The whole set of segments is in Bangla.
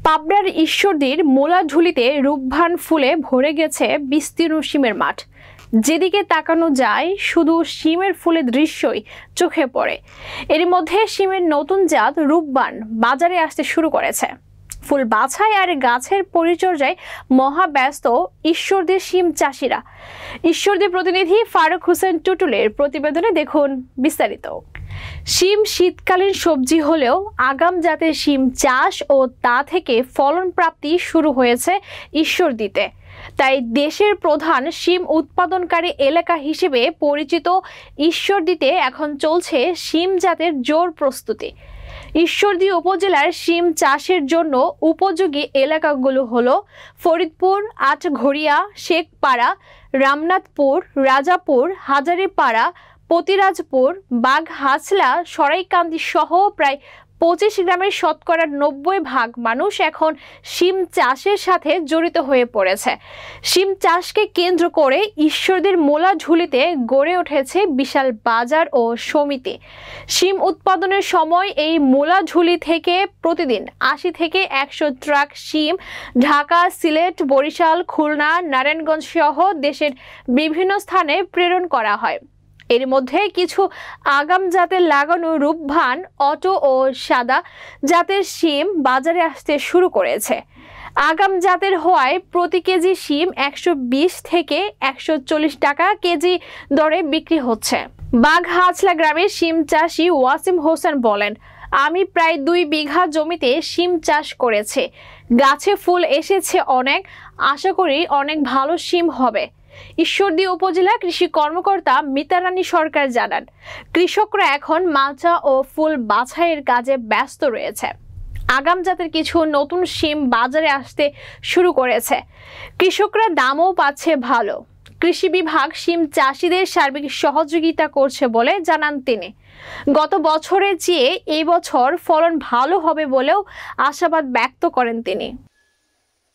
পাবনার ঈশ্বরদীর মোলাঝুলিতে রূপবান ফুলে ভরে গেছে বিস্তীর্ণ শিমের মাঠ। যেদিকে তাকানো যায় শুধু শিমের ফুলের দৃশ্যই চোখে পড়ে। এর মধ্যে শিমের নতুন জাত রূপবান বাজারে আসতে শুরু করেছে। ফুল বাছাই আর গাছের পরিচর্যায় মহাব্যস্ত ঈশ্বরদীর শিম চাষিরা। ঈশ্বরদী প্রতিনিধি ফারুক হোসেন টুটুলের প্রতিবেদনে দেখুন বিস্তারিত। শিম শীতকালীন সবজি হলেও আগাম জাতের শিম চাষ ও তা থেকে ফলন প্রাপ্তি শুরু হয়েছে ঈশ্বরদীতে। তাই দেশের প্রধান শিম উৎপাদনকারী এলাকা হিসেবে পরিচিত ঈশ্বরদীতে এখন চলছে শিম জাতের জোর প্রস্তুতি। ঈশ্বরদী উপজেলার শিম চাষের জন্য উপযোগী এলাকাগুলো হলো ফরিদপুর, আটঘরিয়া, শেখপাড়া, রামনাথপুর, রাজাপুর, হাজারীপাড়া, পতিরাজপুর, বাঘহাছলা, সরাইকান্দি সহ প্রায় 25 গ্রামের শতকরা 90% মানুষ এখন শিম চাষের সাথে জড়িত হয়ে পড়েছে। শিম চাষকে কেন্দ্র করে ঈশ্বরদীর মোলাঝুলিতে গড়ে উঠেছে বিশাল বাজার ও সমিতি। শিম উৎপাদনের সময় এই মোলাঝুলি থেকে প্রতিদিন 80 থেকে 100 ট্রাক শিম ঢাকা, সিলেট, বরিশাল, খুলনা, নারায়ণগঞ্জ সহ দেশের বিভিন্ন স্থানে প্রেরণ করা হয়। এর মধ্যে কিছু আগাম জাতের লাগানো রূপবান, অটো ও সাদা জাতের শিম বাজারে আসতে শুরু করেছে। আগাম জাতের হওয়ায় প্রতি কেজি শিম 120 থেকে 140 টাকা কেজি দরে বিক্রি হচ্ছে। বাঘহাছলা গ্রামের শিম চাষি ওয়াসিম হোসেন বলেন, আমি প্রায় 2 বিঘা জমিতে শিম চাষ করেছি। গাছে ফুল এসেছে অনেক, আশা করি অনেক ভালো শিম হবে। ঈশ্বরদী উপজেলা কৃষি কর্মকর্তা মিতারানী সরকার জানান, কৃষকরা এখন মাচা ও ফুল বাছাইয়ের কাজে ব্যস্ত রয়েছে। আগাম জাতের কিছু নতুন শিম বাজারে আসতে শুরু করেছে। কৃষকরা দামও পাচ্ছে ভালো। কৃষি বিভাগ শিম চাষিদের সার্বিক সহযোগিতা করছে বলে জানান তিনি। গত বছরের চেয়ে এই বছর ফলন ভালো হবে বলেও আশাবাদ ব্যক্ত করেন তিনি।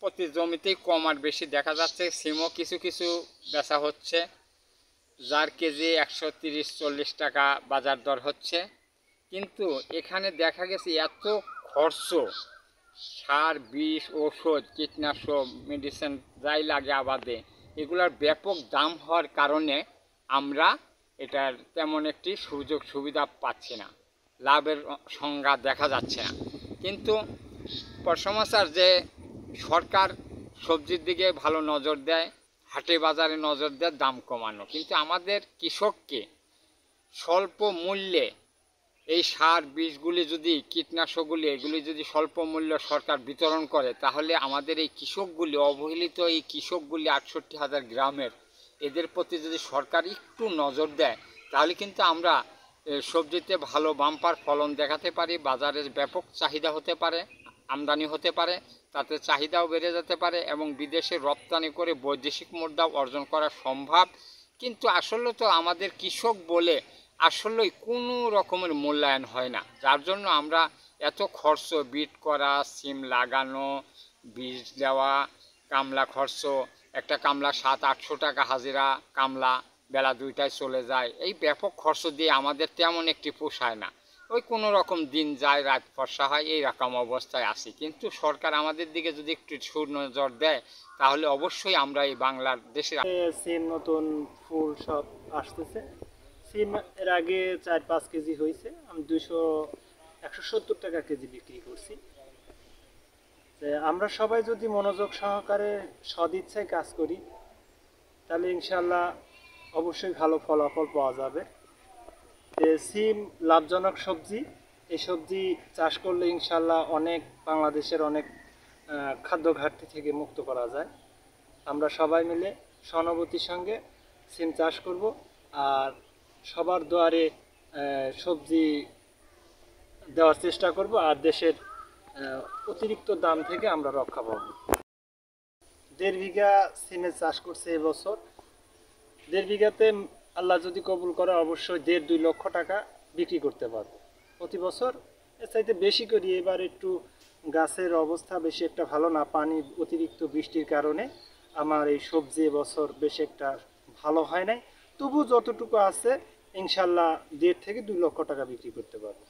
প্রতি জমিতেই কম আর বেশি দেখা যাচ্ছে। সিমও কিছু কিছু বেচা হচ্ছে, যার কেজি 130-40 টাকা বাজার দর হচ্ছে। কিন্তু এখানে দেখা গেছে এত খরচ, সার, বিষ, ওষুধ, কীটনাশক, মেডিসিন যাই লাগে আবাদে, এগুলার ব্যাপক দাম হওয়ার কারণে আমরা এটার তেমন একটি সুযোগ সুবিধা পাচ্ছি না, লাভের সংজ্ঞা দেখা যাচ্ছে না। কিন্তু সমাচার যে সরকার সবজির দিকে ভালো নজর দেয়, হাটে বাজারে নজর দেয় দাম কমানো, কিন্তু আমাদের কৃষককে স্বল্প মূল্যে এই সার, বীজগুলি যদি, কীটনাশকগুলি, এগুলি যদি স্বল্প মূল্যে সরকার বিতরণ করে, তাহলে আমাদের এই কৃষকগুলি, অবহেলিত এই কৃষকগুলি 68,000 গ্রামের, এদের প্রতি যদি সরকার একটু নজর দেয়, তাহলে কিন্তু আমরা সবজিতে ভালো বাম্পার ফলন দেখাতে পারি। বাজারের ব্যাপক চাহিদা হতে পারে, আমদানি হতে পারে, তাতে চাহিদাও বেড়ে যেতে পারে এবং বিদেশে রপ্তানি করে বৈদেশিক মুদ্রাও অর্জন করা সম্ভব। কিন্তু আসলে তো আমাদের কৃষক বলে আসলেই কোনো রকমের মূল্যায়ন হয় না, যার জন্য আমরা এত খরচ, বিট করা, সিম লাগানো, বীজ দেওয়া, কামলা খরচ, একটা কামলা 700-800 টাকা হাজিরা, কামলা বেলা 2টায় চলে যায়, এই ব্যাপক খরচ দিয়ে আমাদের তেমন একটি পোষায় না। ওই কোনো রকম দিন যায়, রাত ফর্সা হয়, এই রকম অবস্থায় আছি। কিন্তু সরকার আমাদের দিকে যদি একটু সুনজর দেয়, তাহলে অবশ্যই আমরা এই বাংলাদেশের সিম নতুন ফুল সব আসতেছে। সিম এর আগে 4-5 কেজি হয়েছে, আমি 170 টাকা কেজি বিক্রি করছি। আমরা সবাই যদি মনোযোগ সহকারে সদিচ্ছায় কাজ করি, তাহলে ইনশাল্লাহ অবশ্যই ভালো ফলাফল পাওয়া যাবে। সিম লাভজনক সবজি, এই সবজি চাষ করলে ইনশাল্লাহ অনেক, বাংলাদেশের অনেক খাদ্য ঘাটতি থেকে মুক্ত করা যায়। আমরা সবাই মিলে সহানুভূতির সঙ্গে সিম চাষ করব, আর সবার দুয়ারে সবজি দেওয়ার চেষ্টা করব, আর দেশের অতিরিক্ত দাম থেকে আমরা রক্ষা পাবো। 1.5 বিঘা সিমের চাষ করছে এবছর। 1.5 বিঘাতে আল্লাহ যদি কবুল করে অবশ্যই 1.5-2 লক্ষ টাকা বিক্রি করতে পারবো প্রতি বছর। এর চাইতে বেশি করি, এবার একটু গাছের অবস্থা বেশি একটা ভালো না, পানি অতিরিক্ত বৃষ্টির কারণে আমার এই সবজি এবছর বেশি একটা ভালো হয় নাই। তবু যতটুকু আছে ইনশাল্লাহ 1.5 থেকে 2 লক্ষ টাকা বিক্রি করতে পারবো।